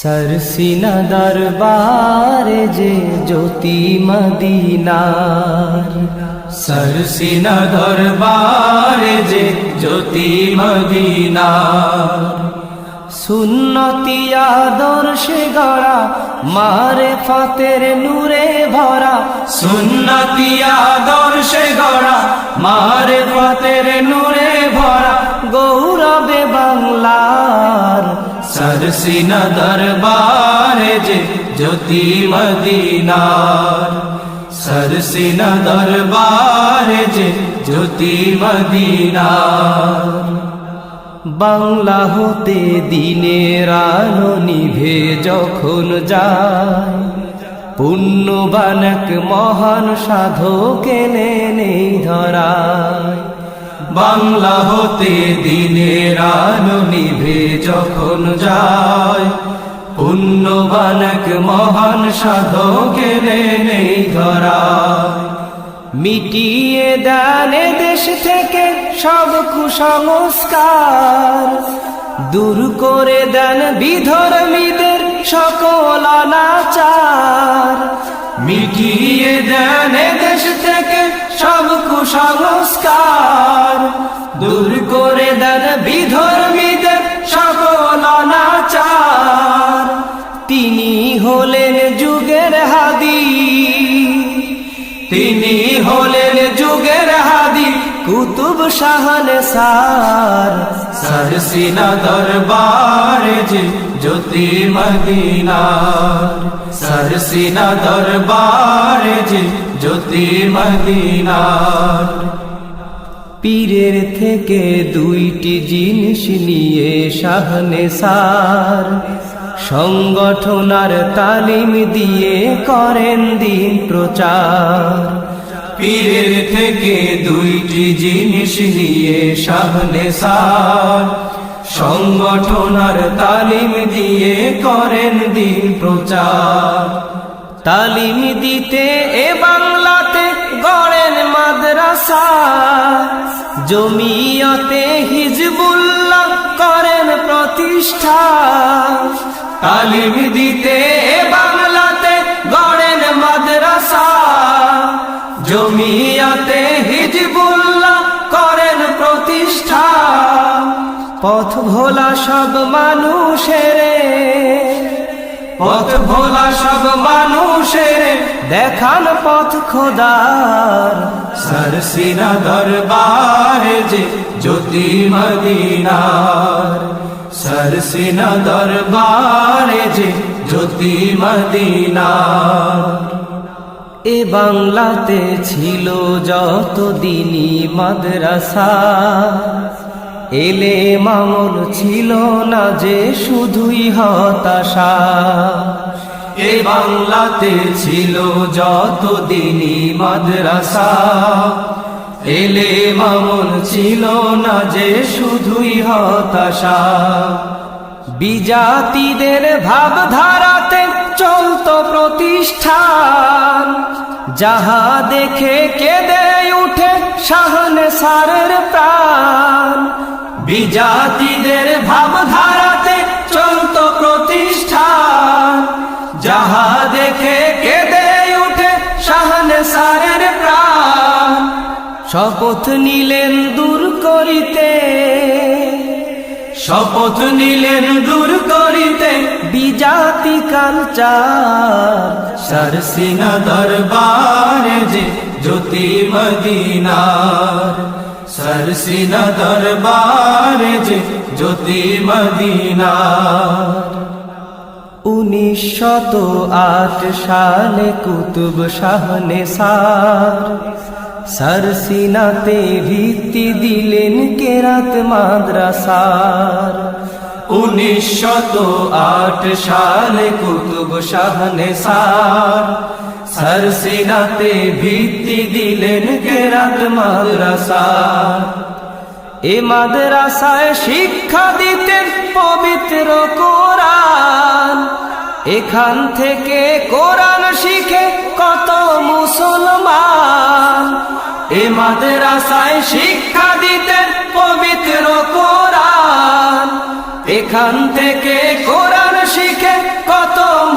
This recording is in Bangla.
सरसीना दरबार जे ज्योति मदीनार, सरसीना दरबार जे ज्योति मदीनार। सुन्नती आदर्शे गड़ा मारिफतेर नूरे भरा, सुन्नती आदर्शे गड़ा मारिफतेर नूरे भरा। गौरवे बांगलार सरसीना दरबार जे ज्योति मदीनार, सरसीना दरबार जे ज्योति मदीनार। बांगला होते दिनेर आलो निभे যখন যায়, পুণ্যবান এক মহান সাধক এলেন এই ধরায়। বাংলা হতে দিনের আলো নিভে যখন যায়, পুণ্যবান এক মহান সাধক এলেন এই ধরায়। মিটিয়ে দেন দেশ থেকে সব কুসংস্কার, দূর করে দেন বিধর্মীদের সকল অনাচার। মিটিয়ে দেন দেশ থেকে সব কুসংস্কার, দূর করে দেন বিধর্মীদের সকল অনাচার। তিনি হলেন যুগের হাদি, তিনি হলেন যুগের হাদি, কুতুব শাহনসার। सरसीना दरबार जे ज्योति मदीनार, सरसीना दरबार जे ज्योति मदीनार। পীরের থেকে দুইটি জিনিস নিয়ে শাহনসার, সংগঠন আর তালিম দিয়ে করেন দিন প্রচার। পীরের থেকে দুইটি জিনিস নিয়ে শাহনসার, সংগঠন আর তালিম দিয়ে করেন দিন প্রচার। তালিম দিতে এ বাংলাতে গড়েন মাদ্রাসা, জমিয়তে হিজবুল্লাহ করেন প্রতিষ্ঠা। তালিম দিতে এ বাংলাতে গড়েন মাদ্রাসা, জমিয়তে হিজবুল্লাহ করেন প্রতিষ্ঠা। পথ ভোলা সব মানুষের, পথ ভোলা সব মানুষের দেখান পথ খোদার। सरसीना दरबार जे ज्योति मदीनार, सरसीना दरबार जे ज्योति मदीनार। এ বাংলাতে ছিল যত দিনই মাদ্রাসা, এলে মামল ছিল না যে শুধুই হতাশা। এ বাংলাতে ছিল যত দিনই মাদ্রাসা, এলে মামুন ছিল না যে শুধুই হতাশা। বিজাতিদের ভাবধারাতে চলতো প্রতিষ্ঠান, যাহা দেখে কেঁদে উঠে শাহনসারের প্রাণ। বিজাতিদের ভাবধারাতে চলতো প্রতিষ্ঠান, যাহা দেখে কেঁদে উঠে শাহনসারের প্রাণ। শপথ নিলেন দূর করিতে, শপথ নিলেন দূর করিতে বিজাতি কালচার। सरसीना दरबार जे ज्योति मदीनार, सरसीना दरबार जे ज्योति मदीनार। 1908 সালে কুতুব শাহনসার, सरसीनाते ভিত্তি দিলেন কেরাত মাদ্রাসার। 1908 সালে কুতুব শাহনসার, सरसीनाते ভিত্তি দিলেন কেরাত মাদ্রাসার। এ মাদ্রাসায় শিক্ষা দিতেন পবিত্র কোরআন, এখান থেকে কোরআন শিখে কত মুসলমান। এ মাদ্রাসায় শিক্ষা দিতেন পবিত্র কোরআন, এখান থেকে